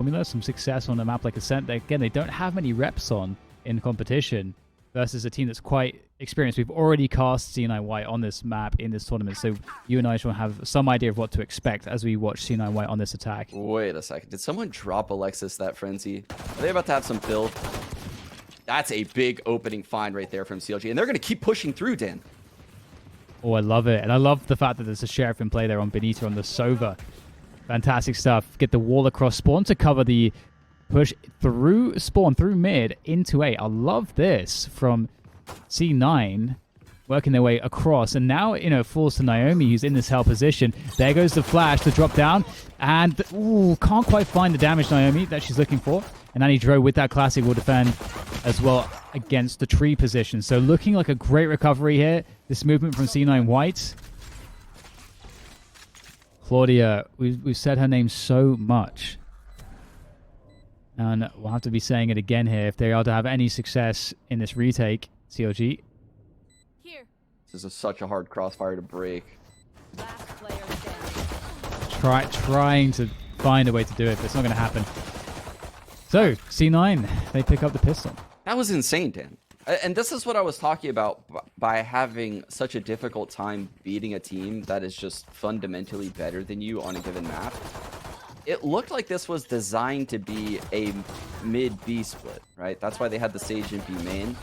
formula, some success on a map like Ascent. Again, they don't have many reps on in competition versus a team that's quite experienced. We've already cast C9 White on this map in this tournament, so you and I should have some idea of what to expect as we watch C9 White on this attack. Wait a second. Did someone drop Alexis that frenzy? Are they about to have some build? That's a big opening find right there from CLG, and they're going to keep pushing through, Dan. Oh, I love it. And I love the fact that there's a Sheriff in play there on Benito on the Sova. Fantastic stuff. Get the wall across spawn to cover the push through spawn, through mid, into A. I love this from C9 working their way across. And now, you know, falls to Naomi, who's in this hell position. There goes the flash, the drop down. And, ooh, can't quite find the damage, Naomi, that she's looking for. And Annie Dro with that classic will defend as well against the tree position. So looking like a great recovery here. This movement from C9 White. Claudia, we've said her name so much. And we'll have to be saying it again here if they are to have any success in this retake. CLG. Here. This is such a hard crossfire to break. Last player standing. Trying to find a way to do it, but it's not going to happen. So, C9, they pick up the pistol. That was insane, Dan. And this is what I was talking about by having such a difficult time beating a team that is just fundamentally better than you on a given map. It looked like this was designed to be a mid-B split, right? That's why they had the Sage in B main.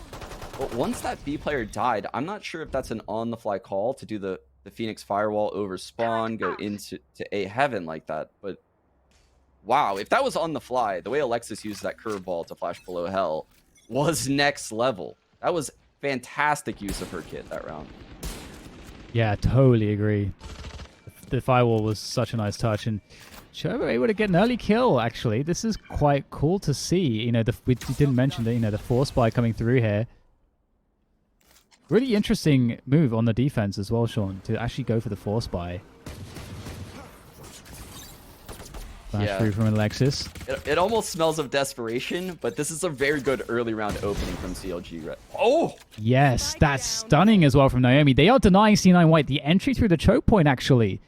But once that B player died, I'm not sure if that's an on-the-fly call to do the Phoenix Firewall over spawn, go into A heaven like that. But wow, if that was on the fly, the way Alexis used that curveball to flash below hell was next level. That was fantastic use of her kit that round. Yeah, totally agree. The firewall was such a nice touch, and Chobo able to get an early kill, actually. This is quite cool to see. You know, we didn't mention that, you know, the force buy coming through here. Really interesting move on the defense as well, Sean, to actually go for the force buy. Flash through from Alexis. It almost smells of desperation, but this is a very good early round opening from CLG. Oh! Yes, that's stunning as well from Naomi. They are denying C9 White the entry through the choke point, actually.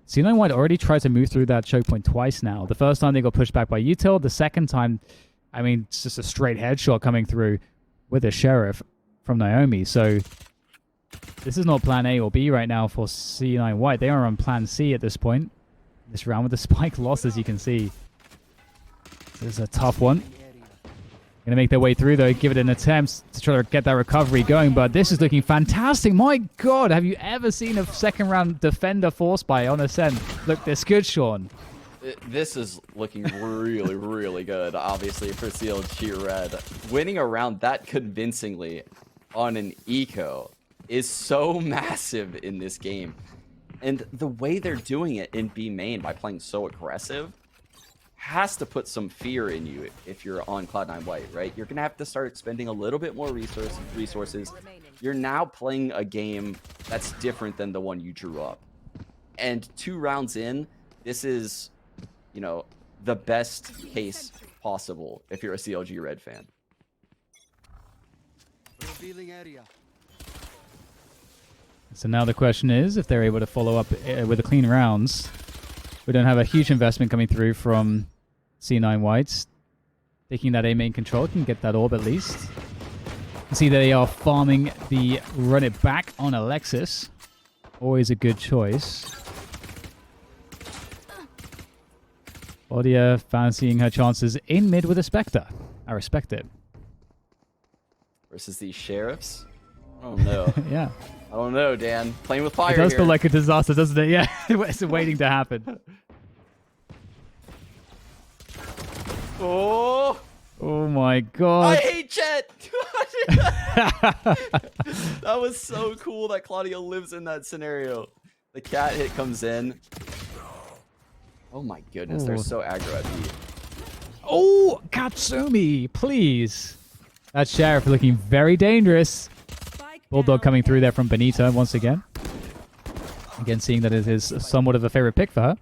C9 White already tried to move through that choke point twice now. The first time they got pushed back by Util. The second time, I mean, it's just a straight headshot coming through with a Sheriff from Naomi. So this is not plan A or B right now for C9 White. They are on plan C at this point. This round with the spike loss, as you can see. This is a tough one. Going to make their way through, though. Give it an attempt to try to get that recovery going. But this is looking fantastic. My God, have you ever seen a second round defender force buy on Ascent look this good, Sean? This is looking really, really good, obviously, for CLG Red. Winning a round that convincingly on an eco is so massive in this game. And the way they're doing it in B main by playing so aggressive has to put some fear in you if you're on Cloud9 White, right? You're going to have to start expending a little bit more resources. You're now playing a game that's different than the one you drew up. And 2 rounds in, this is, you know, the best case possible if you're a CLG Red fan. Revealing area. So now the question is if they're able to follow up with the clean rounds. We don't have a huge investment coming through from C9 Whites. Taking that A main control can get that orb at least. You see they are farming the run it back on Alexis. Always a good choice. Claudia fancying her chances in mid with a Spectre. I respect it. Versus these Sheriffs? Oh no. Yeah. I don't know, Dan. Playing with fire It does here. feel like a disaster, doesn't it? Yeah. It's waiting to happen. Oh! Oh my God. I hate Jet! That was so cool that Claudia lives in that scenario. The cat hit comes in. Oh my goodness, they're so aggro at me. Oh, Katsumi, please. That Sheriff looking very dangerous. Bulldog coming through there from Benito once again. Again, seeing that it is somewhat of a favorite pick for her.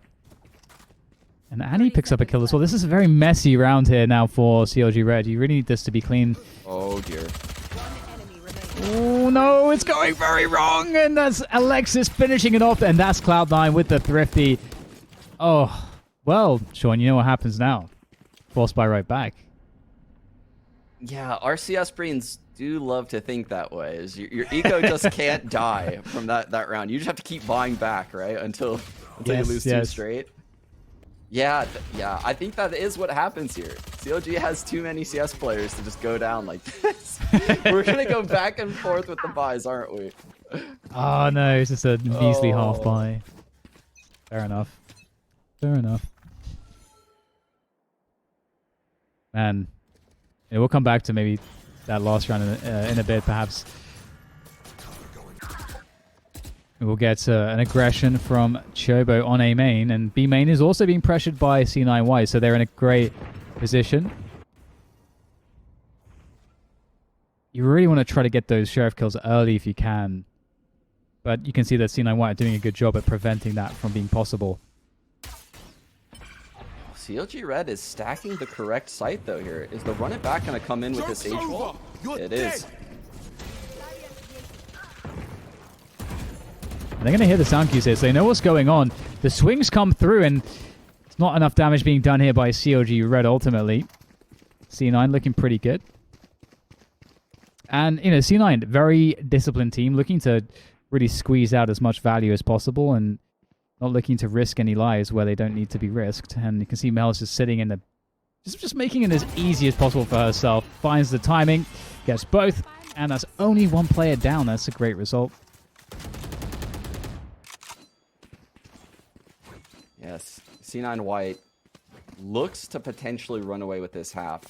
And Annie picks up a kill as well. This is a very messy round here now for CLG Red. You really need this to be clean. Oh dear. Oh no, it's going very wrong. And that's Alexis finishing it off. And that's Cloud9 with the thrifty. Oh, well, Sean, you know what happens now. frostbite right back. Yeah, RCS brains do love to think that way. Is your eco just can't die from that round. You just have to keep buying back, right? Until you lose two straight. Yeah, yeah. I think that is what happens here. CLG has too many CS players to just go down like this. We're gonna go back and forth with the buys, aren't we? Oh no, it's just a measly half buy. Fair enough. Fair enough. Man, yeah, we'll come back to maybe that last round in a bit, perhaps. We'll get an aggression from Chobo on A main, and B main is also being pressured by C9Y, so they're in a great position. You really want to try to get those sheriff kills early if you can, but you can see that C9Y are doing a good job at preventing that from being possible. CLG Red is stacking the correct site though here. Is the run it back going to come in with this H wall? It is. And they're going to hear the sound cues here, so they know what's going on. The swings come through, and it's not enough damage being done here by CLG Red ultimately. C9 looking pretty good. And, you know, C9, very disciplined team, looking to really squeeze out as much value as possible and not looking to risk any lives where they don't need to be risked. And you can see Mel's just sitting in the... Just making it as easy as possible for herself. Finds the timing, gets both, and that's only one player down. That's a great result. Yes, C9 White looks to potentially run away with this half.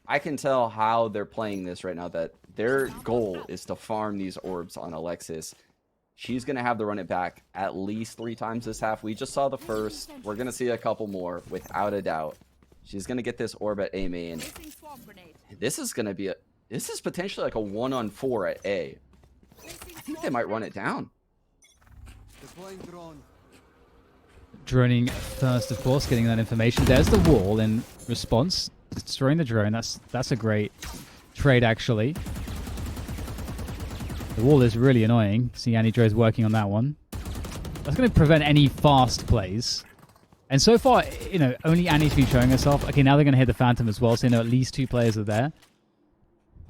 I can tell how they're playing this right now, that their goal is to farm these orbs on Alexis. She's going to have to run it back at least 3 times this half. We just saw the first. We're going to see a couple more, without a doubt. She's going to get this orb at A main. This is going to be this is potentially like a 1-on-4 at A. I think they might run it down. Droning first, of course, getting that information. There's the wall in response. Destroying the drone. That's a great trade, actually. The wall is really annoying. See, Anidro is working on that one. That's going to prevent any fast plays. And so far, you know, only Annie's been showing herself. Okay, now they're going to hit the Phantom as well, so you know at least 2 players are there.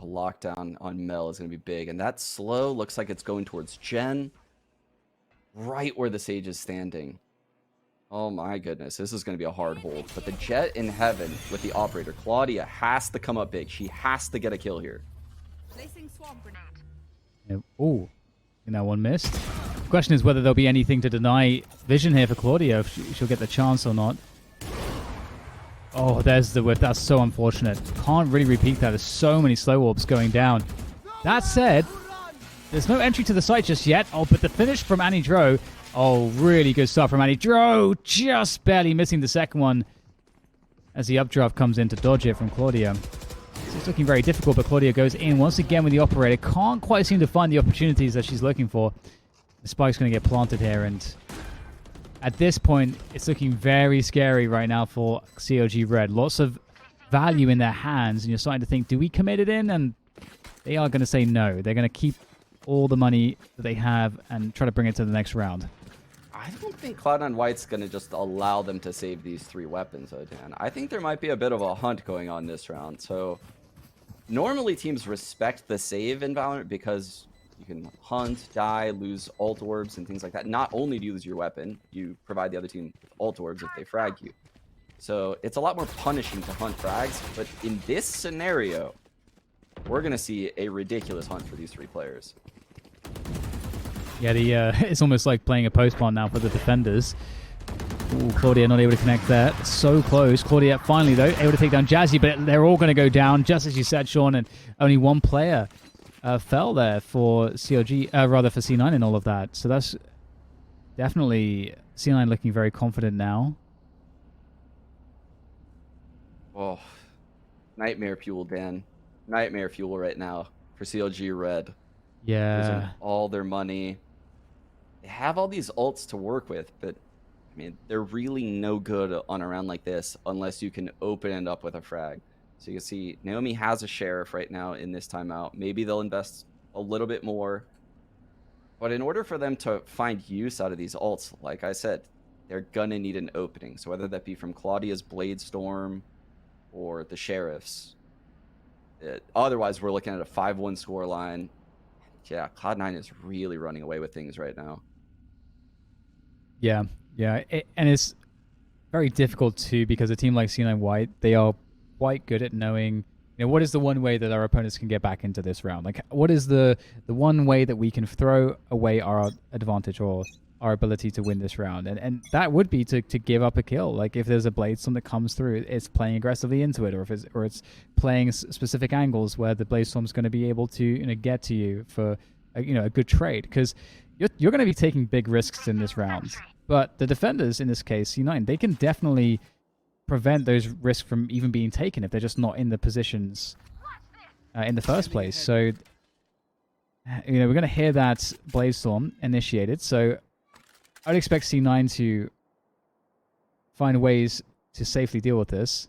A lockdown on Mel is going to be big. And that slow looks like it's going towards Jen. Right where the Sage is standing. Oh my goodness, this is going to be a hard hold. But the Jet in heaven with the operator, Claudia, has to come up big. She has to get a kill here. Oh, and that one missed. The question is whether there'll be anything to deny vision here for Claudia, if she'll get the chance or not. Oh, there's the whip. That's so unfortunate. Can't really repeat that. There's so many slow orbs going down. That said, there's no entry to the site just yet. Oh, but the finish from Annie Dro. Oh, really good stuff from Annie Dro. Just barely missing the second one as the updraft comes in to dodge it from Claudia. It's looking very difficult, but Claudia goes in once again with the operator. Can't quite seem to find the opportunities that she's looking for. The spike's going to get planted here, and at this point, it's looking very scary right now for CLG Red. Lots of value in their hands, and you're starting to think, do we commit it in? And they are going to say no. They're going to keep all the money that they have and try to bring it to the next round. I don't think Cloud9 White's going to just allow them to save these 3 weapons, though, Dan. I think there might be a bit of a hunt going on this round. So normally teams respect the save in Valorant because you can hunt, die, lose ult orbs and things like that. Not only do you lose your weapon, you provide the other team ult orbs if they frag you. So it's a lot more punishing to hunt frags. But in this scenario, we're going to see a ridiculous hunt for these 3 players. Yeah, it's almost like playing a post plant now for the defenders. Ooh, Claudia not able to connect there. So close. Claudia finally, though, able to take down Jazzy, but they're all going to go down, just as you said, Sean, and only one player fell there for CLG, rather for C9 in all of that. So that's definitely C9 looking very confident now. Oh, nightmare fuel, Dan. Nightmare fuel right now for CLG Red. Yeah. Losing all their money. They have all these ults to work with, but I mean, they're really no good on a round like this unless you can open it up with a frag. So you can see Naomi has a sheriff right now in this timeout. Maybe they'll invest a little bit more. But in order for them to find use out of these ults, like I said, they're gonna need an opening. So whether that be from Claudia's Blade Storm or the sheriffs. Otherwise, we're looking at a 5-1 scoreline. Yeah, Cloud9 is really running away with things right now. Yeah, yeah, and it's very difficult too because a team like C9 White, they are quite good at knowing, what is the one way that our opponents can get back into this round? Like, what is the one way that we can throw away our advantage or our ability to win this round? And that would be to give up a kill. Like, if there's a Bladestorm that comes through, it's playing aggressively into it, or if it's playing specific angles where the Bladestorm's going to be able to get to you for a good trade, because you're going to be taking big risks in this round. But the defenders in this case, C9, they can definitely prevent those risks from even being taken if they're just not in the positions in the first place. So we're going to hear that Bladestorm initiated. So I'd expect C9 to find ways to safely deal with this.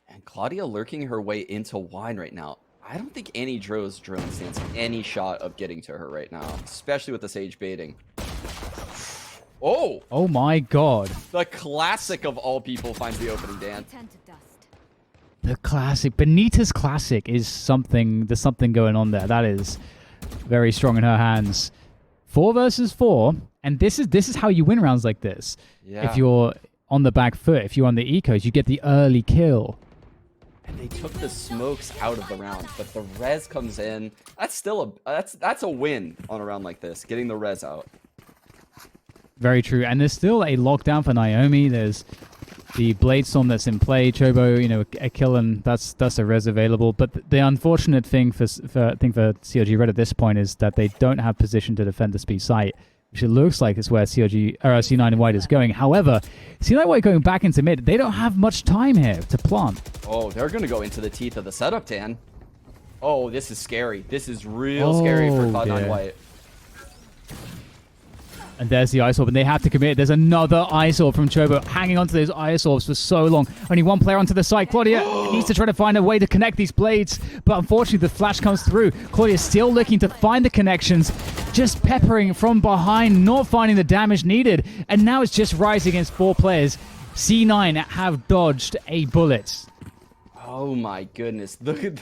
And Claudia lurking her way into wine right now. I don't think any Dro's drone stands any shot of getting to her right now, especially with the Sage baiting. Oh! Oh my god. The classic of all people finds the opening, Dan. Turn to dust. The classic. Benita's classic is something, there's something going on there. That is very strong in her hands. 4 versus 4, and this is how you win rounds like this. Yeah. If you're on the back foot, if you're on the ecos, you get the early kill. And they took the smokes out of the round, but the res comes in. That's still that's a win on a round like this, getting the res out. Very true. And there's still a lockdown for Naomi. There's the Bladestorm that's in play. Chobo, a kill, and that's a res available. But the unfortunate thing for CLG Red at this point is that they don't have position to defend the speed site, which it looks like is where C9 White is going. However, C9 White going back into mid, they don't have much time here to plant. Oh, they're going to go into the teeth of the setup, Dan. Oh, this is scary. This is real scary for Cloud9 White. And there's the Ice Orb, and they have to commit. There's another Ice Orb from Chobo, hanging onto those Ice Orbs for so long. Only one player onto the side. Claudia needs to try to find a way to connect these blades, but unfortunately the flash comes through. Claudia's still looking to find the connections, just peppering from behind, not finding the damage needed. And now it's just Rise against 4 players. C9 have dodged a bullet. Oh my goodness. Look at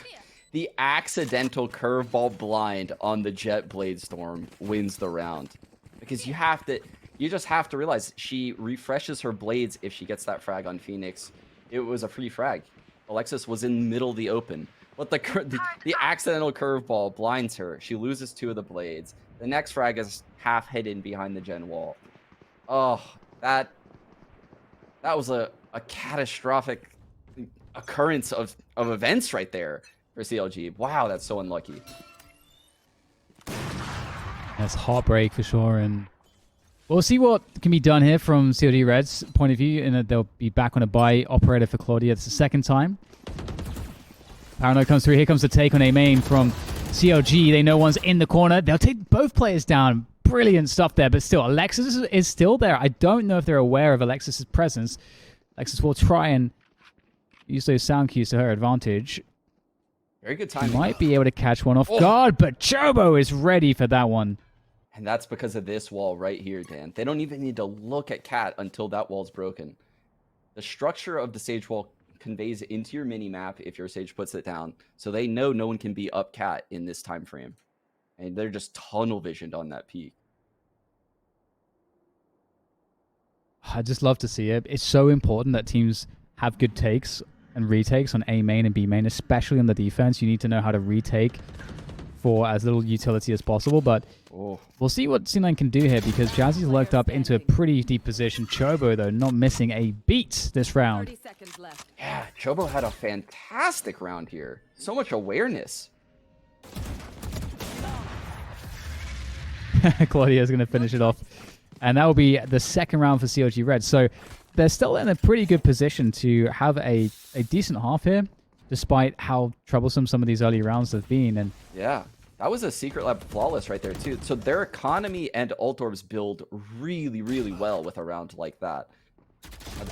the accidental curveball blind on the Jet Bladestorm wins the round. Because you just have to realize she refreshes her blades if she gets that frag on Phoenix. It was a free frag. Alexis was in the middle of the open. But the accidental curveball blinds her. She loses 2 of the blades. The next frag is half hidden behind the gen wall. Oh, that was a catastrophic occurrence of events right there for CLG. Wow, that's so unlucky. That's heartbreak for sure, and we'll see what can be done here from CLG Red's point of view, and they'll be back on a buy operator for Claudia. It's the second time. Paranoid comes through. Here comes the take on A main from CLG. They know one's in the corner. They'll take both players down. Brilliant stuff there, but still, Alexis is still there. I don't know if they're aware of Alexis's presence. Alexis will try and use those sound cues to her advantage. Very good timing. Might be able to catch one off guard, but Chobo is ready for that one. And that's because of this wall right here, Dan. They don't even need to look at Cat until that wall's broken. The structure of the Sage wall conveys into your mini-map if your Sage puts it down. So they know no one can be up Cat in this time frame. And they're just tunnel visioned on that peak. I just love to see it. It's so important that teams have good takes and retakes on A main and B main, especially on the defense. You need to know how to retake for as little utility as possible, but we'll see what C9 can do here because Jazzy's lurked up into a pretty deep position. Chobo, though, not missing a beat this round. 30 seconds left. Yeah, Chobo had a fantastic round here. So much awareness. Claudia's going to finish it off. And that will be the second round for CLG Red. So they're still in a pretty good position to have a decent half here, despite how troublesome some of these early rounds have been. And yeah, that was a secret lab flawless right there too. So their economy and ult orbs build really, really well with a round like that.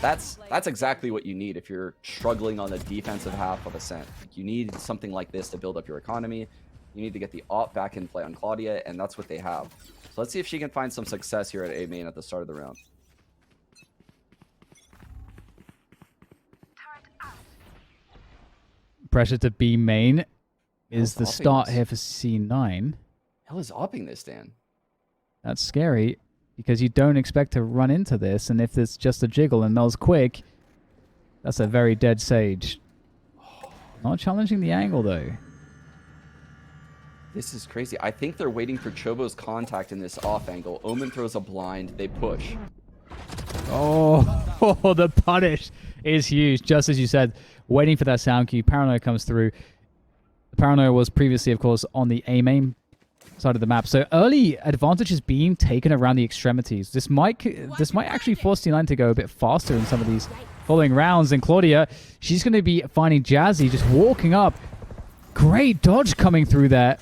That's exactly what you need if you're struggling on the defensive half of Ascent. You need something like this to build up your economy. You need to get the op back in play on Claudia, and that's what they have. So let's see if she can find some success here at A main at the start of the round. pressure to B main is Hell's the upping start this. here for C9. Hell is upping this, Dan. That's scary because you don't expect to run into this, and if there's just a jiggle and Mel's quick, that's a very dead Sage. Not challenging the angle though. This is crazy. I think they're waiting for Chobo's contact in this off angle. Omen throws a blind. They push. Oh, the punish is huge. Just as you said, waiting for that sound cue. Paranoia comes through. The Paranoia was previously, of course, on the A main side of the map. So early advantage is being taken around the extremities. This might actually force C9 to go a bit faster in some of these following rounds. And Claudia, she's going to be finding Jazzy just walking up. Great dodge coming through there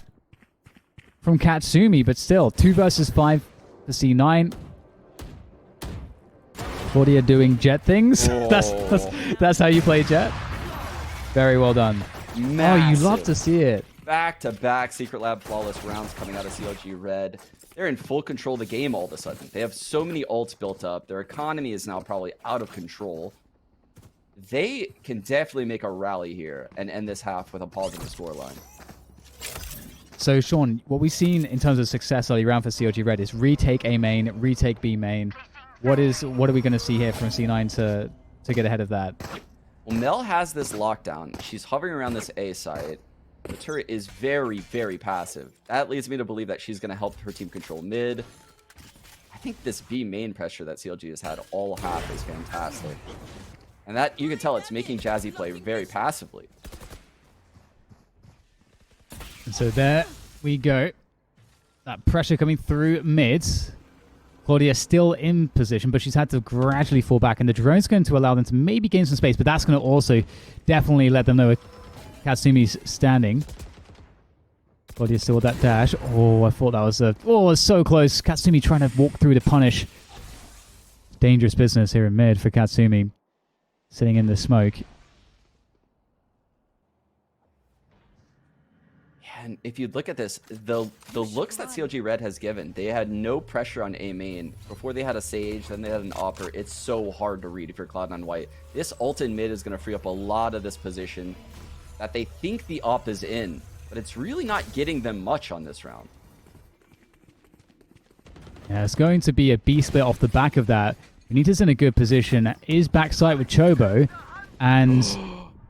from Katsumi, but still 2 versus 5 for C9. Claudia doing Jet things. That's how you play Jet. Very well done. Massive. Oh, you love to see it. Back-to-back Secret Lab flawless rounds coming out of CLG Red. They're in full control of the game all of a sudden. They have so many ults built up. Their economy is now probably out of control. They can definitely make a rally here and end this half with a positive scoreline. So, Sean, what we've seen in terms of success early round for CLG Red is retake A main, retake B main. What are we going to see here from C9 to get ahead of that? Well, Mel has this lockdown. She's hovering around this A site. The turret is very, very passive. That leads me to believe that she's going to help her team control mid. I think this B main pressure that CLG has had all half is fantastic. And that, you can tell it's making Jazzy play very passively. And so there we go. That pressure coming through mid. Claudia still in position, but she's had to gradually fall back, and the drone's going to allow them to maybe gain some space, but that's going to also definitely let them know where Katsumi's standing. Claudia still with that dash. Oh, I thought that was a... Oh, it's so close. Katsumi trying to walk through to punish. Dangerous business here in mid for Katsumi. Sitting in the smoke. And if you look at this, the looks that CLG Red has given, they had no pressure on A main. Before they had a Sage, then they had an Opper. It's so hard to read if you're Cloud9 White. This ult in mid is going to free up a lot of this position that they think the Op is in, but it's really not getting them much on this round. Yeah, it's going to be a B split off the back of that. Benita's in a good position, is backside with Chobo, and...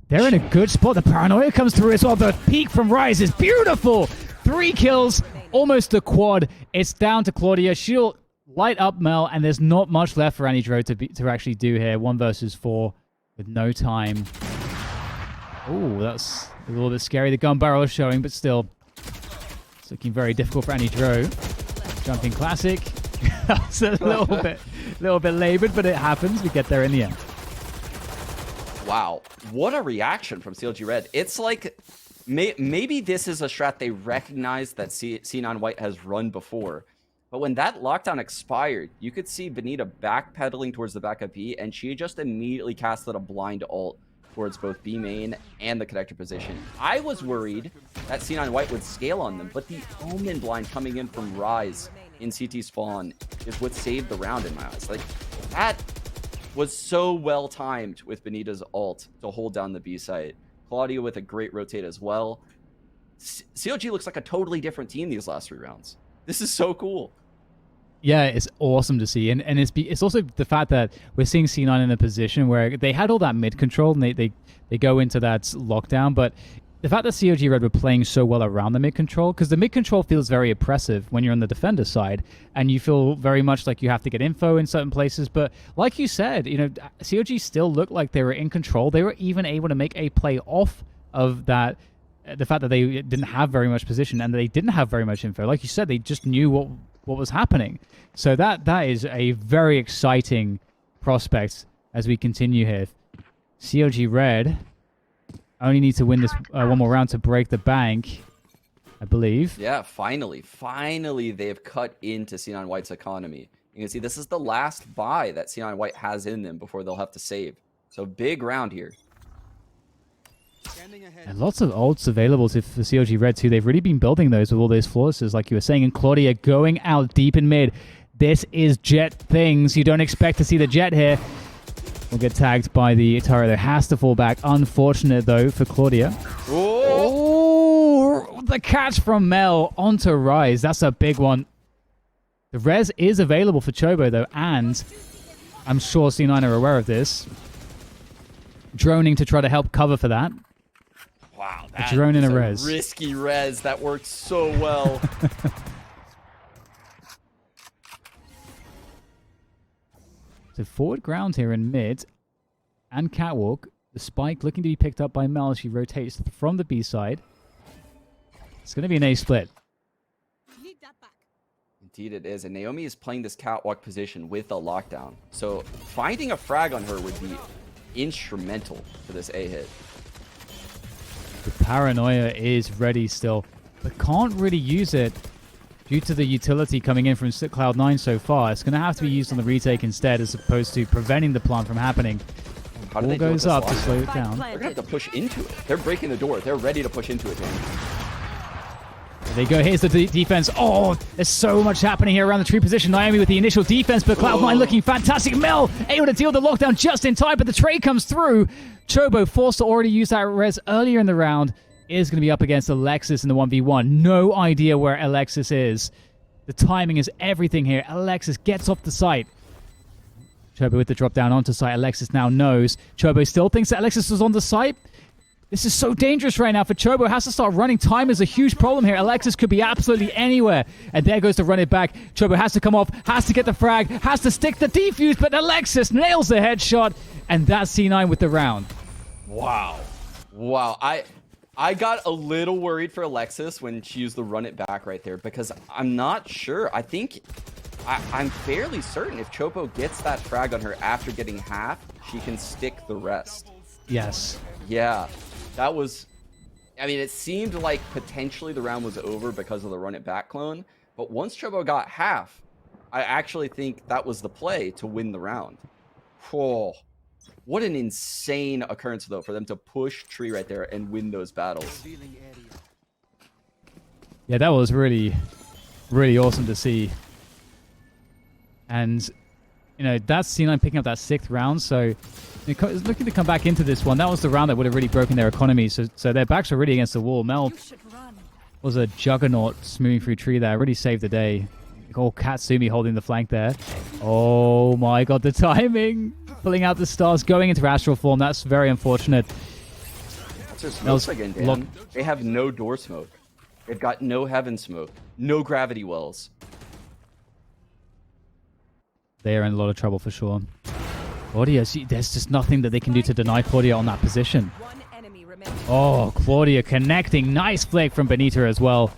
they're in a good spot. The Paranoia comes through as well. The peak from Rise is beautiful. 3 kills, almost a quad. It's down to Claudia. She'll light up Mel, and there's not much left for Anidro to actually do here. 1 versus 4 with no time. Oh, that's a little bit scary. The gun barrel is showing, but still, it's looking very difficult for Anidro. Jumping classic. That's a little bit labored, but it happens. We get there in the end. Wow, what a reaction from CLG Red. It's like, maybe this is a strat they recognize that C9 White has run before. But when that lockdown expired, you could see Benita backpedaling towards the back of B, and she just immediately casted a blind ult towards both B main and the connector position. I was worried that C9 White would scale on them, but the Omen blind coming in from Rise in CT spawn is what saved the round in my eyes. Like, that was so well timed with Benita's ult to hold down the B site. Claudia with a great rotate as well. CLG looks like a totally different team these last 3 rounds. This is so cool. Yeah, it's awesome to see. And it's also the fact that we're seeing C9 in a position where they had all that mid control and they go into that lockdown, but the fact that CLG Red were playing so well around the mid control, because the mid control feels very oppressive when you're on the defender side, and you feel very much like you have to get info in certain places. But like you said, you know, CLG still looked like they were in control. They were even able to make a play off of that, the fact that they didn't have very much position and they didn't have very much info. Like you said, they just knew what was happening. So that is a very exciting prospect as we continue here. CLG Red only need to win this one more round to break the bank, I believe. Yeah, finally they've cut into C9 White's economy. You can see this is the last buy that C9 White has in them before they'll have to save. So big round here. And lots of ults available for CLG Red too. They've really been building those with all those flawlesses, like you were saying. And Claudia going out deep in mid. This is Jet things. You don't expect to see the Jet here. Will get tagged by the turret. There has to fall back. Unfortunate though for Claudia. the catch from Mel onto Rise. That's a big one. The res is available for Chobo, though, and I'm sure C9 are aware of this. Droning to try to help cover for that. Wow, a drone in a res. Risky res. That worked so well. So forward ground here in mid and catwalk. The spike looking to be picked up by Mel as she rotates from the B side. It's going to be an A split. Indeed it is. And Naomi is playing this catwalk position with a lockdown. So finding a frag on her would be instrumental for this A hit. The paranoia is ready still, but can't really use it due to the utility coming in from Cloud9 so far. It's going to have to be used on the retake instead, as opposed to preventing the plant from happening. How do Ball they deal with goes this up to lockdown? slow it down. They're going to have to push into it. They're breaking the door. They're ready to push into it, Dan. There they go. Here's the defense. Oh, there's so much happening here around the tree position. Naomi with the initial defense, but Cloud9 looking fantastic. Mel able to deal the lockdown just in time, but the trade comes through. Chobo forced to already use that res earlier in the round. Is going to be up against Alexis in the 1v1. No idea where Alexis is. The timing is everything here. Alexis gets off the site. Chobo with the drop down onto site. Alexis now knows. Chobo still thinks that Alexis was on the site. This is so dangerous right now for Chobo. Has to start running. Time is a huge problem here. Alexis could be absolutely anywhere. And there goes to run it back. Chobo has to come off. Has to get the frag. Has to stick the defuse. But Alexis nails the headshot. And that's C9 with the round. Wow. Wow. I got a little worried for Alexis when she used the run it back right there, because I'm not sure. I'm fairly certain if Chobo gets that frag on her after getting half, she can stick the rest. Yes. Yeah. That was... I mean, it seemed like potentially the round was over because of the run it back clone, but once Chobo got half, I actually think that was the play to win the round. Oh, what an insane occurrence, though, for them to push tree right there and win those battles. Yeah, that was really, really awesome to see. And, you know, that's C9 picking up that 6th round, so it's looking to come back into this one. That was the round that would have really broken their economy, so their backs are really against the wall. Mel was a juggernaut moving through tree there, really saved the day. Oh, Katsumi holding the flank there. Oh my god, the timing! Pulling out the stars, going into astral form. That's very unfortunate. That's their smokes again, Dan. They have no door smoke. They've got no heaven smoke. No gravity wells. They are in a lot of trouble for sure. Claudia, there's just nothing that they can do to deny Claudia on that position. Oh, Claudia connecting. Nice flick from Benita as well.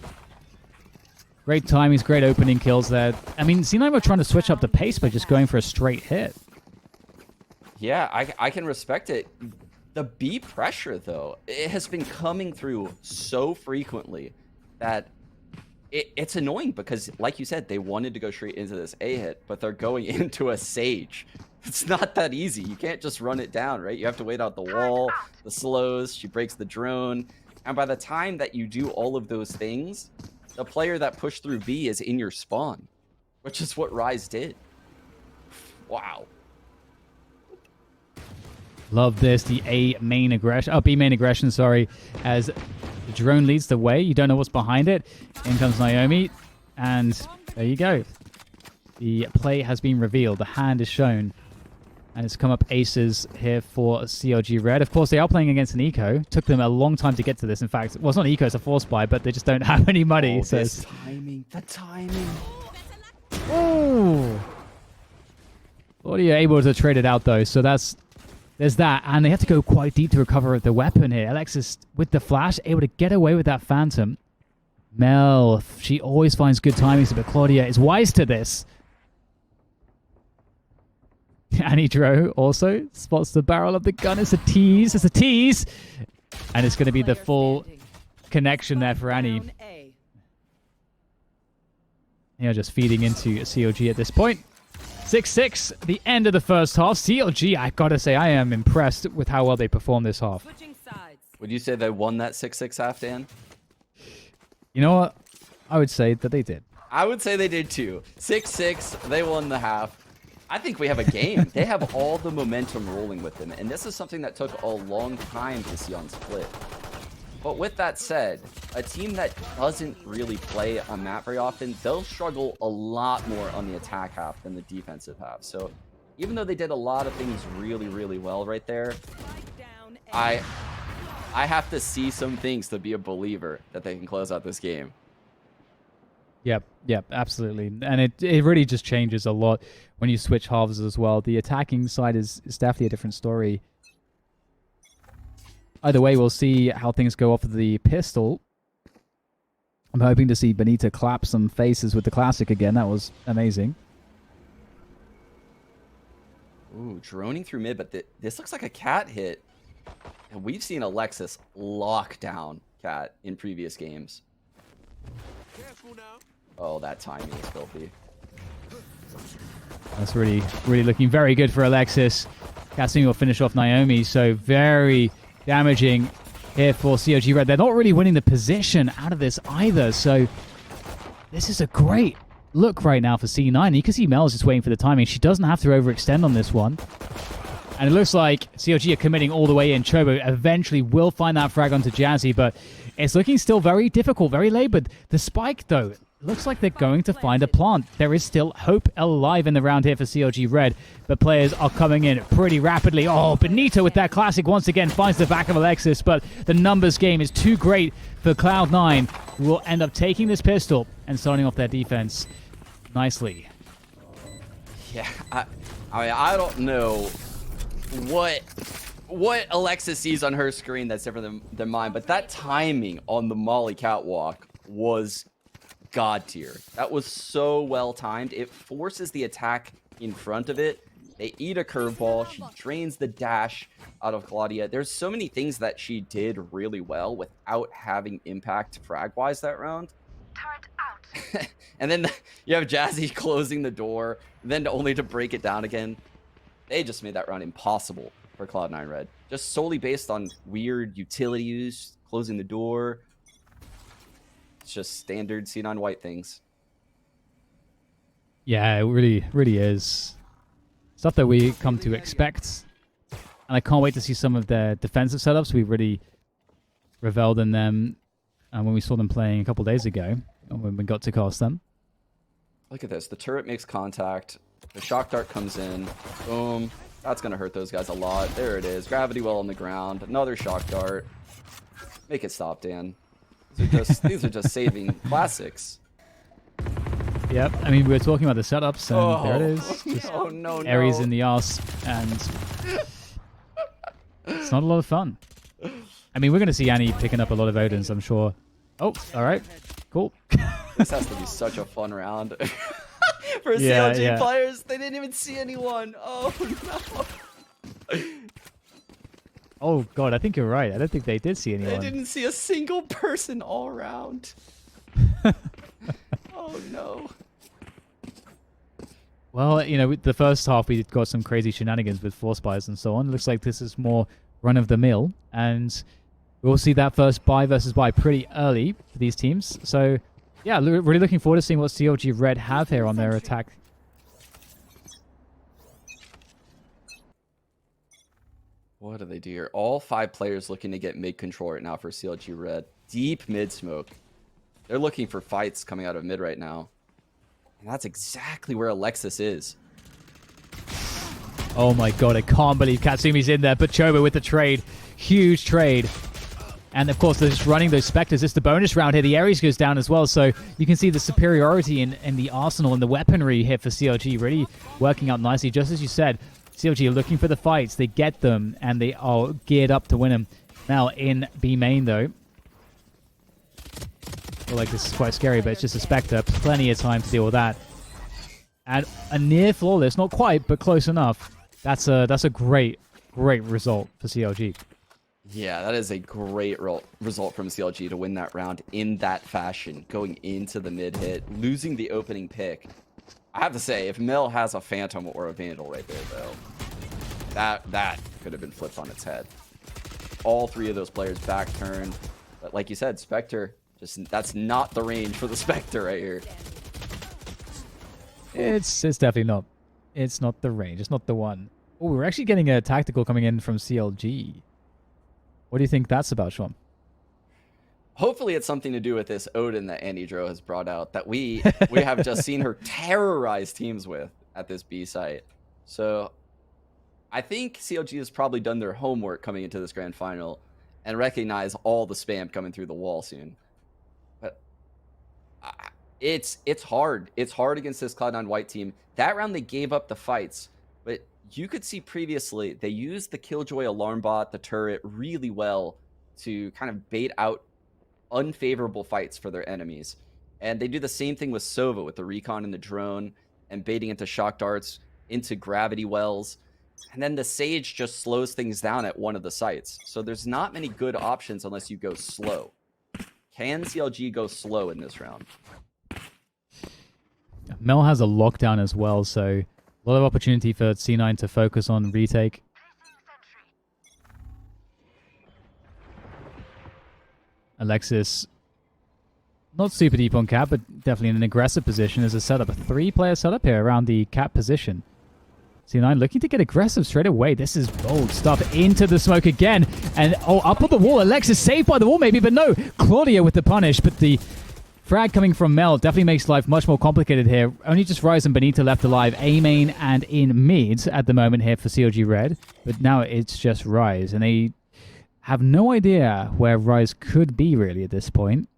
Great timings, great opening kills there. I mean, C9 were trying to switch up the pace by just going for a straight hit. Yeah, I can respect it. The B pressure, though, it has been coming through so frequently that it's annoying because, like you said, they wanted to go straight into this A hit, but they're going into a Sage. It's not that easy. You can't just run it down, right? You have to wait out the wall, the slows, she breaks the drone. And by the time that you do all of those things, the player that pushed through B is in your spawn, which is what Rise did. Wow. Love this. The B main aggression, sorry, as the drone leads the way. You don't know what's behind it. In comes Naomi, and there you go. The play has been revealed. The hand is shown. And it's come up aces here for CLG Red. Of course, they are playing against an eco. Took them a long time to get to this. In fact, well, it's not an eco, it's a force buy, but they just don't have any money. Oh, so this timing, the timing. Oh! Claudia able to trade it out, though. So there's that. And they have to go quite deep to recover the weapon here. Alexis, with the flash, able to get away with that phantom. Mel, she always finds good timings, but Claudia is wise to this. Annie Dro also spots the barrel of the gun. It's a tease. It's a tease. And it's going to be the full connection there for Annie. You know, just feeding into CLG at this point. 6-6, the end of the first half. CLG, I got to say, I am impressed with how well they performed this half. Would you say they won that 6-6 half, Dan? You know what? I would say that they did. I would say they did too. 6-6, they won the half. I think we have a game. They have all the momentum rolling with them, and this is something that took a long time to see on Split. But with that said, a team that doesn't really play a map very often, they'll struggle a lot more on the attack half than the defensive half. So even though they did a lot of things really, really well right there, I have to see some things to be a believer that they can close out this game. Yep, absolutely. And it really just changes a lot when you switch halves as well. The attacking side is definitely a different story. Either way, we'll see how things go off of the pistol. I'm hoping to see Benita clap some faces with the classic again. That was amazing. Ooh, droning through mid, but this looks like a cat hit. And we've seen Alexis lock down cat in previous games. Oh, that timing is filthy. That's really looking very good for Alexis. Jcstani will finish off Naomi, so very damaging here for COG Red. They're not really winning the position out of this either, so this is a great look right now for C9. You can see Mel's just waiting for the timing. She doesn't have to overextend on this one. And it looks like COG are committing all the way in. Chobo eventually will find that frag onto Jazzy, but it's looking still very difficult, very labored. The spike, though, looks like they're going to find a plant. There is still hope alive in the round here for COG Red, but players are coming in pretty rapidly. Oh, Benito with that classic once again finds the back of Alexis, but the numbers game is too great for Cloud9, who will end up taking this pistol and starting off their defense nicely. Yeah, I mean, I don't know what Alexis sees on her screen that's different than mine, but that timing on the Molly catwalk was god tier. That was so well timed. It forces the attack in front of it. They eat a curveball. She drains the dash out of Claudia. There's so many things that she did really well without having impact frag-wise that round. Turret out. And then you have Jazzy closing the door, then only to break it down again. They just made that round impossible for Cloud9 Red. Just solely based on weird utility use, closing the door. It's just standard C9 white things. Yeah, it really is. Stuff that we come to expect. And I can't wait to see some of their defensive setups. We really reveled in them when we saw them playing a couple days ago, when we got to cast them. Look at this. The turret makes contact. The shock dart comes in. Boom. That's going to hurt those guys a lot. There it is. Gravity well on the ground. Another shock dart. Make it stop, Dan. These are just saving classics. Yep. I mean, we were talking about the setups, and there it is. Just no. Aries in the arse, and it's not a lot of fun. I mean, we're going to see Annie picking up a lot of Odins, I'm sure. Oh, all right. Cool. This has to be such a fun round. For Yeah, CLG yeah. players, they didn't even see anyone. Oh, no. Oh, God, I think you're right. I don't think they did see anyone. They didn't see a single person all around. Oh, no. Well, you know, with the first half, we got some crazy shenanigans with force buys and so on. Looks like this is more run-of-the-mill, and we'll see that first buy versus buy pretty early for these teams. So, yeah, really looking forward to seeing what CLG Red have here on their attack. What do they do here? All 5 players looking to get mid control right now for CLG Red. Deep mid smoke. They're looking for fights coming out of mid right now. And that's exactly where Alexis is. Oh my God, I can't believe Katsumi's in there. But Chobo with the trade. Huge trade. And of course, they're just running those Spectres. It's the bonus round here. The Ares goes down as well. So you can see the superiority in the arsenal and the weaponry here for CLG really working out nicely. Just as you said, CLG are looking for the fights. They get them, and they are geared up to win them. Now, in B main, though, I feel like this is quite scary, but it's just a Spectre. Plenty of time to deal with that. And a near flawless, not quite, but close enough. That's a great result for CLG. Yeah, that is a great result from CLG to win that round in that fashion, going into the mid hit, losing the opening pick. I have to say, if Mel has a Phantom or a Vandal right there, though, that could have been flipped on its head. All 3 of those players back turned. But like you said, Spectre, that's not the range for the Spectre right here. It's definitely not. It's not the range. It's not the one. Oh, we're actually getting a tactical coming in from CLG. What do you think that's about, Sean? Hopefully it's something to do with this Odin that Anidro has brought out that we have just seen her terrorize teams with at this B site. So I think CLG has probably done their homework coming into this grand final and recognize all the spam coming through the wall soon. But it's hard. It's hard against this Cloud9 white team. That round they gave up the fights, but you could see previously they used the Killjoy alarm bot, the turret, really well to kind of bait out unfavorable fights for their enemies. And they do the same thing with Sova with the recon and the drone and baiting into shock darts, into gravity wells. And then the Sage just slows things down at one of the sites. So there's not many good options unless you go slow. Can CLG go slow in this round? Mel has a lockdown as well, so a lot of opportunity for C9 to focus on retake. Alexis, not super deep on cap, but definitely in an aggressive position as a setup. A 3-player setup here around the cap position. C9 looking to get aggressive straight away. This is bold stuff into the smoke again. And up on the wall. Alexis saved by the wall maybe, but no. Claudia with the punish, but the frag coming from Mel definitely makes life much more complicated here. Only just Ryze and Benita left alive. A main and in mid at the moment here for CLG Red. But now it's just Ryze. And they have no idea where Ryze could be really at this point.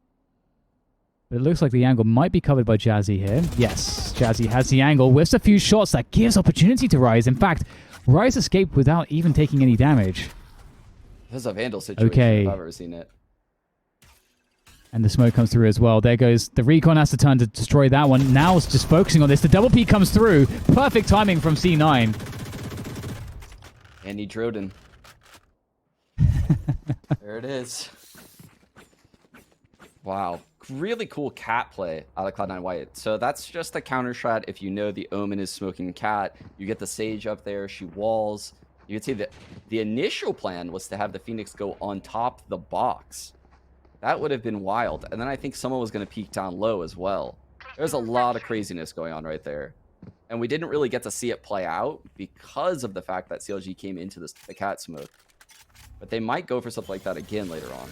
But it looks like the angle might be covered by Jazzy here. Yes, Jazzy has the angle. With a few shots that gives opportunity to Ryze. In fact, Ryze escaped without even taking any damage. This is a Vandal situation if I've ever seen it. And the smoke comes through as well. There goes the recon, has to turn to destroy that one. Now it's just focusing on this. The double peek comes through. Perfect timing from C9. And he Droden. There it is. Wow. Really cool cat play out of Cloud9 White. So that's just a counter strat. If you know the Omen is smoking cat, you get the Sage up there. She walls. You can see that the initial plan was to have the Phoenix go on top the box. That would have been wild. And then I think someone was going to peek down low as well. There's a lot of craziness going on right there. And we didn't really get to see it play out because of the fact that CLG came into the cat smoke. But they might go for something like that again later on.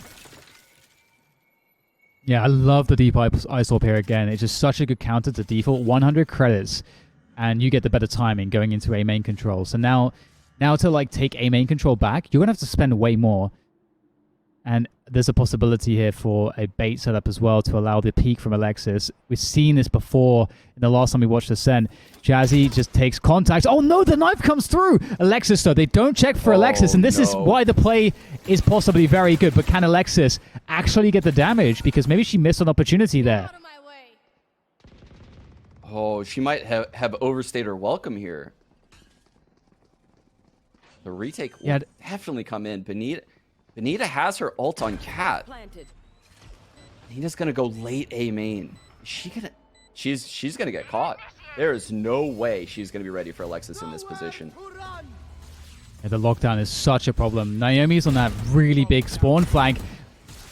Yeah, I love the deep ISOP here again. It's just such a good counter to default. 100 credits, and you get the better timing going into A main control. So now to like take A main control back, you're going to have to spend way more. And there's a possibility here for a bait setup as well to allow the peek from Alexis. We've seen this before in the last time we watched Ascent. Jazzy just takes contact. Oh no, the knife comes through! Alexis though, they don't check for Alexis, and this is why the play is possibly very good. But can Alexis actually get the damage? Because maybe she missed an opportunity there. Oh, she might have overstayed her welcome here. The retake will definitely come in. Benita has her ult on cat. Benita's gonna go late A main. Is she gonna? She's gonna get caught. There is no way she's gonna be ready for Alexis in this position. Yeah, the lockdown is such a problem. Naomi's on that really big spawn flank.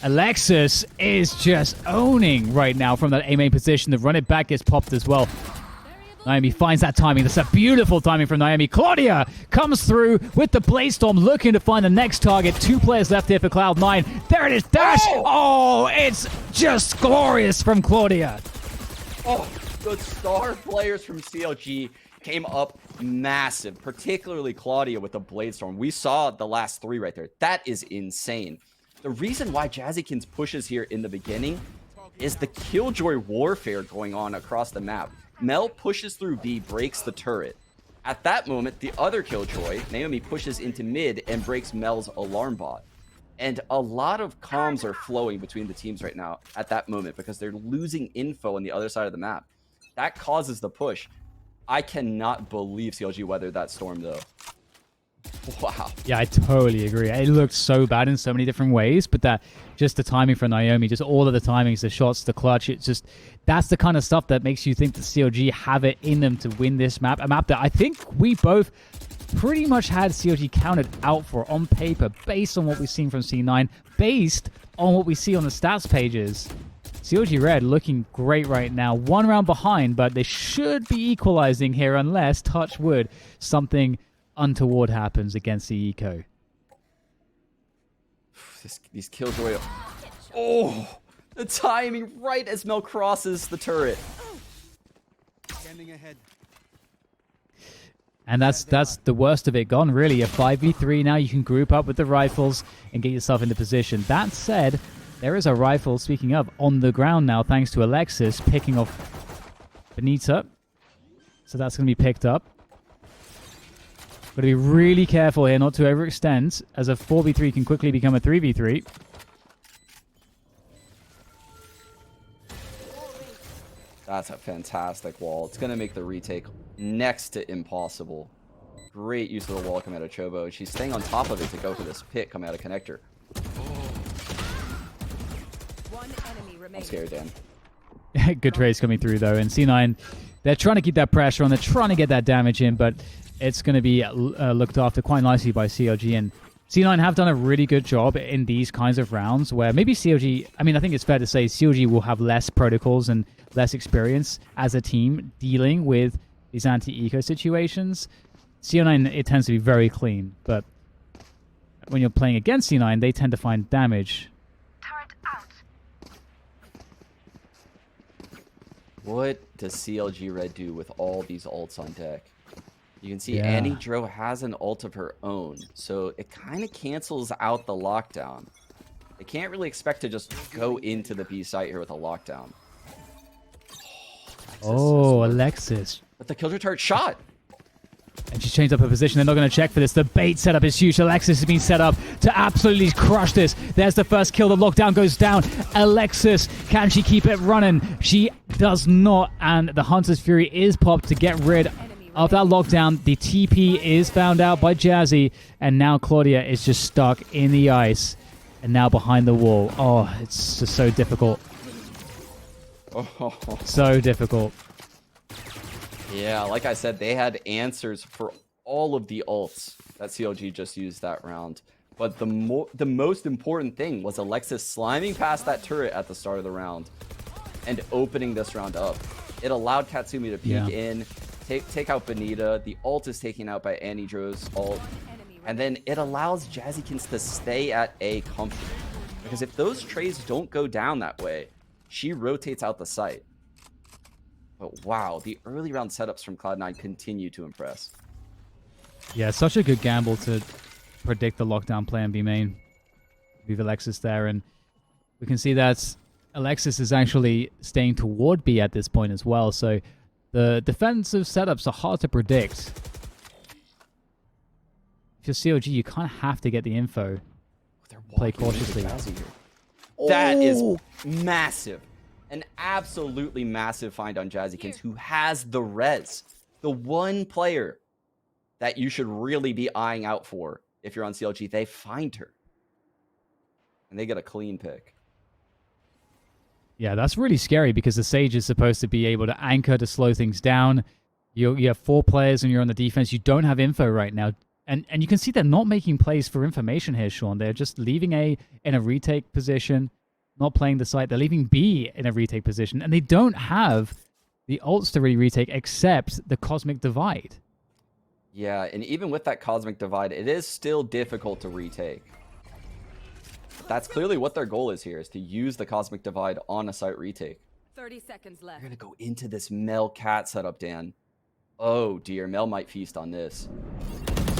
Alexis is just owning right now from that A main position. The run it back gets popped as well. Naomi finds that timing. That's a beautiful timing from Naomi. Claudia comes through with the Blade Storm, looking to find the next target. 2 players left here for Cloud9. There it is. Dash! Oh, it's just glorious from Claudia. Oh, the star players from CLG came up massive, particularly Claudia with the Blade Storm. We saw the last 3 right there. That is insane. The reason why Jazzykins pushes here in the beginning is the Killjoy warfare going on across the map. Mel pushes through B, breaks the turret. At that moment, the other Killjoy, Naomi, pushes into mid and breaks Mel's alarm bot. And a lot of comms are flowing between the teams right now at that moment because they're losing info on the other side of the map. That causes the push. I cannot believe CLG weathered that storm, though. Wow. Yeah, I totally agree. It looked so bad in so many different ways, but that just the timing for Naomi, just all of the timings, the shots, the clutch, it's just that's the kind of stuff that makes you think the CLG have it in them to win this map. A map that I think we both pretty much had CLG counted out for on paper based on what we've seen from C9, based on what we see on the stats pages. CLG Red looking great right now. 1 round behind, but they should be equalizing here unless, touch wood, something untoward happens against the eco. These Killjoy Oh, the timing right as Mel crosses the turret. Standing ahead. And that's the worst of it gone, really. A 5v3 now. You can group up with the rifles and get yourself into position. That said, there is a rifle, speaking of, on the ground now, thanks to Alexis picking off Benita. So that's going to be picked up. Got to be really careful here not to overextend, as a 4v3 can quickly become a 3v3. That's a fantastic wall. It's going to make the retake next to impossible. Great use of the wall coming out of Chobo. She's staying on top of it to go for this pick coming out of connector. One enemy I'm remaining. scared, Dan. Good trades coming through, though. And C9, they're trying to keep that pressure on. They're trying to get that damage in, but it's going to be looked after quite nicely by CLG. And C9 have done a really good job in these kinds of rounds where maybe CLG, I mean, I think it's fair to say CLG will have less protocols and less experience as a team dealing with these anti-eco situations. C9, it tends to be very clean, but when you're playing against C9, they tend to find damage. Turret out. What does CLG Red do with all these ults on deck? You can see Yeah. Annie Dro has an ult of her own, so it kind of cancels out the lockdown. They can't really expect to just go into the B site here with a lockdown. Oh, Alexis. But the killjoy turret shot! And she's changed up her position. They're not going to check for this. The bait setup is huge. Alexis has been set up to absolutely crush this. There's the first kill. The lockdown goes down. Alexis, can she keep it running? She does not. And the Hunter's Fury is popped to get rid of that lockdown. The TP is found out by Jazzy. And now Claudia is just stuck in the ice. And now behind the wall. Oh, it's just so difficult. Oh. So difficult. Yeah, like I said, they had answers for all of the ults that CLG just used that round. But the most important thing was Alexis sliming past that turret at the start of the round and opening this round up. It allowed Katsumi to peek in, take out Benita. The ult is taken out by Annie Dro's ult. And then it allows Jazzykins to stay at A comfortably. Because if those trades don't go down that way, she rotates out the site. But wow, the early round setups from Cloud9 continue to impress. Yeah, it's such a good gamble to predict the lockdown play and B main. Leave Alexis there, and we can see that Alexis is actually staying toward B at this point as well, so the defensive setups are hard to predict. If you're COG, you kind of have to get the info. Play cautiously. That is massive. An absolutely massive find on Jazzykins, who has the res. The one player that you should really be eyeing out for if you're on CLG. They find her. And they get a clean pick. Yeah, that's really scary because the Sage is supposed to be able to anchor to slow things down. You have 4 players and you're on the defense. You don't have info right now. And you can see they're not making plays for information here, Sean. They're just leaving A in a retake position. Not playing the site. They're leaving B in a retake position, and they don't have the ults to really retake except the Cosmic Divide. Yeah, and even with that Cosmic Divide, it is still difficult to retake. But that's clearly what their goal is here, is to use the Cosmic Divide on a site retake. 30 seconds left. They're going to go into this Mel Cat setup, Dan. Oh dear, Mel might feast on this.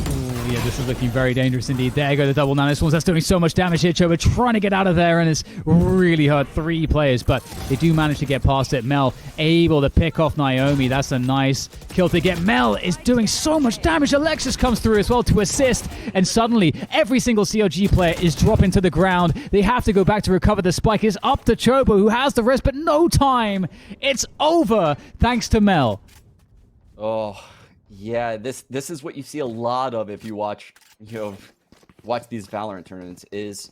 Ooh, yeah, this is looking very dangerous indeed. There go the double nano swarms. That's doing so much damage here. Chobo trying to get out of there, and it's really hurt 3 players, but they do manage to get past it. Mel able to pick off Naomi. That's a nice kill to get. Mel is doing so much damage. Alexis comes through as well to assist, and suddenly every single CLG player is dropping to the ground. They have to go back to recover. The spike is up to Chobo, who has the rest, but no time. It's over thanks to Mel. Oh, yeah, this is what you see a lot of if you watch these Valorant tournaments, is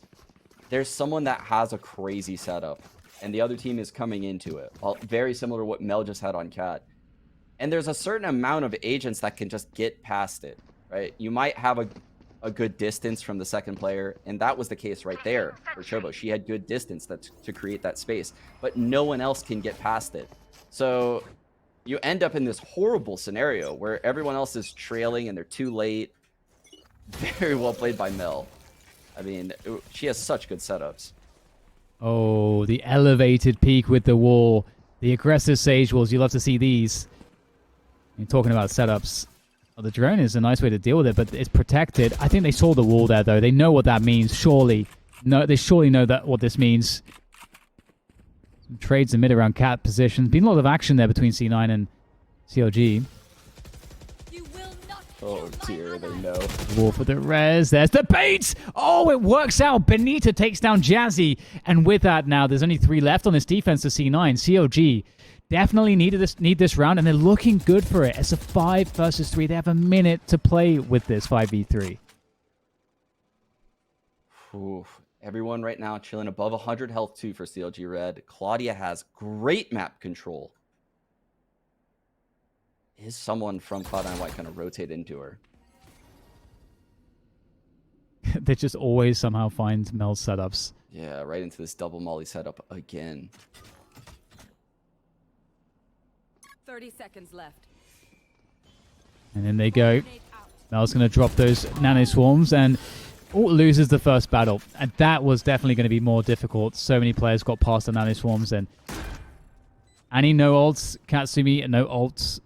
there's someone that has a crazy setup and the other team is coming into it. Well, very similar to what Mel just had on Cat. And there's a certain amount of agents that can just get past it, right? You might have a good distance from the second player, and that was the case right there for Chobo. She had good distance to create that space, but no one else can get past it. So you end up in this horrible scenario where everyone else is trailing and they're too late. Very well played by Mel. I mean, she has such good setups. Oh, the elevated peak with the wall. The aggressive sage walls. You love to see these. You're talking about setups. Well, the drone is a nice way to deal with it, but it's protected. I think they saw the wall there, though. They know what that means, surely. No, they surely know that what this means. Some trades in mid around cat positions. Been a lot of action there between C9 and CLG. Oh dear, they know. Wall for the res. There's the bait! Oh, it works out. Benita takes down Jazzy. And with that now, there's only 3 left on this defense to C9. CLG definitely need this round, and they're looking good for it. It's a 5 versus 3. They have a minute to play with this 5v3. Oof. Everyone right now chilling above 100 health too for CLG Red. Claudia has great map control. Is someone from Cloud9 White going to rotate into her? They just always somehow find Mel setups. Yeah, right into this double molly setup again. 30 seconds left. And then they go. Mel's going to drop those nano swarms and loses the first battle. And that was definitely going to be more difficult. So many players got past the nano swarms. And Annie, no ults. Katsumi, no ults.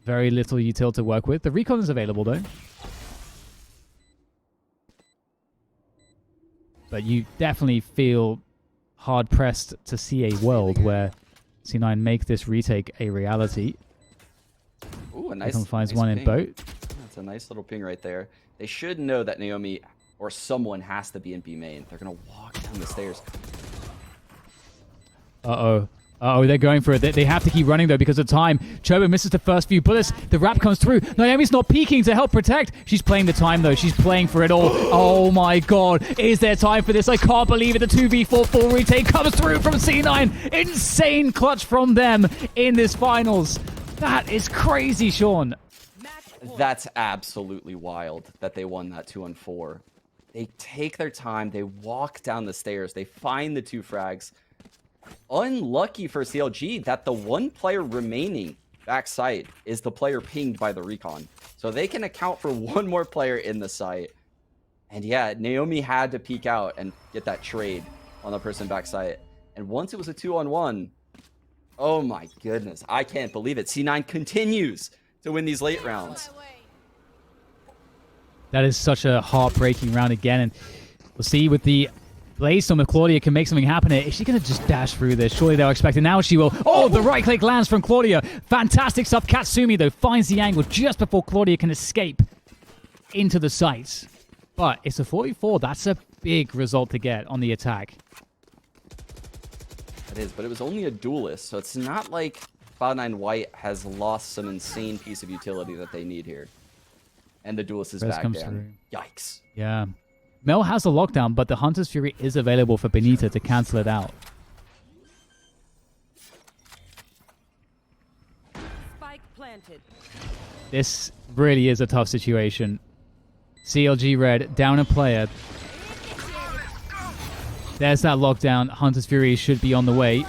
Very little util to work with. The recon is available, though. But you definitely feel hard-pressed to see a world where C9 make this retake a reality. Ooh, a nice, finds nice one ping. in boat. That's a nice little ping right there. They should know that Naomi or someone has to be in B main. They're going to walk down the stairs. Uh-oh. Uh-oh, they're going for it. They have to keep running, though, because of time. Chobo misses the first few bullets. The wrap comes through. Naomi's not peeking to help protect. She's playing the time, though. She's playing for it all. Oh, my God. Is there time for this? I can't believe it. The 2v4 full retake comes through from C9. Insane clutch from them in this finals. That is crazy, Sean. That's absolutely wild that they won that 2-on-4. They take their time. They walk down the stairs. They find the 2 frags. Unlucky for CLG that the 1 player remaining backside is the player pinged by the recon. So they can account for 1 more player in the site. And yeah, Naomi had to peek out and get that trade on the person backside. And once it was a 2-on-1, oh my goodness, I can't believe it. C9 continues to win these late rounds. That is such a heartbreaking round again. And we'll see with the Blaze if Claudia can make something happen. Is she going to just dash through this? Surely they'll expect it. Now she will. Oh, the right click lands from Claudia. Fantastic stuff. Katsumi, though, finds the angle just before Claudia can escape into the sights. But it's a 44. That's a big result to get on the attack. It is, but it was only a duelist, so it's not like Cloud9 White has lost some insane piece of utility that they need here. And the duelist is back down. Yikes. Yeah. Mel has the lockdown, but the Hunter's Fury is available for Benita to cancel it out. Spike planted. This really is a tough situation. CLG Red down a player. There's that lockdown. Hunter's Fury should be on the way.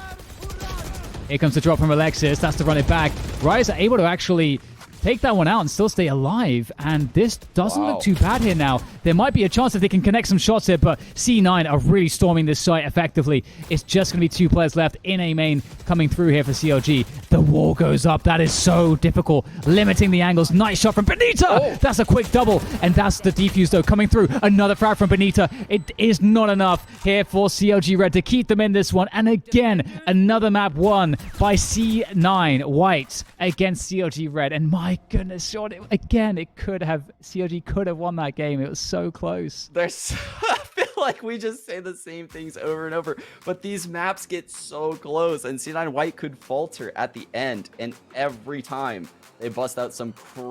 Here comes the drop from Alexis. That's to run it back. Rise are able to actually take that one out and still stay alive. And this doesn't look too bad here now. There might be a chance if they can connect some shots here, but C9 are really storming this site effectively. It's just going to be 2 players left in a main coming through here for CLG. The wall goes up. That is so difficult. Limiting the angles. Nice shot from Benita. Oh. That's a quick double. And that's the defuse, though, coming through. Another frag from Benita. It is not enough here for CLG Red to keep them in this one. And again, another map won by C9 White against CLG Red. And my goodness, Sean, CLG could have won that game. It was so close. I feel like we just say the same things over and over, but these maps get so close, and C9 White could falter at the end, and every time they bust out some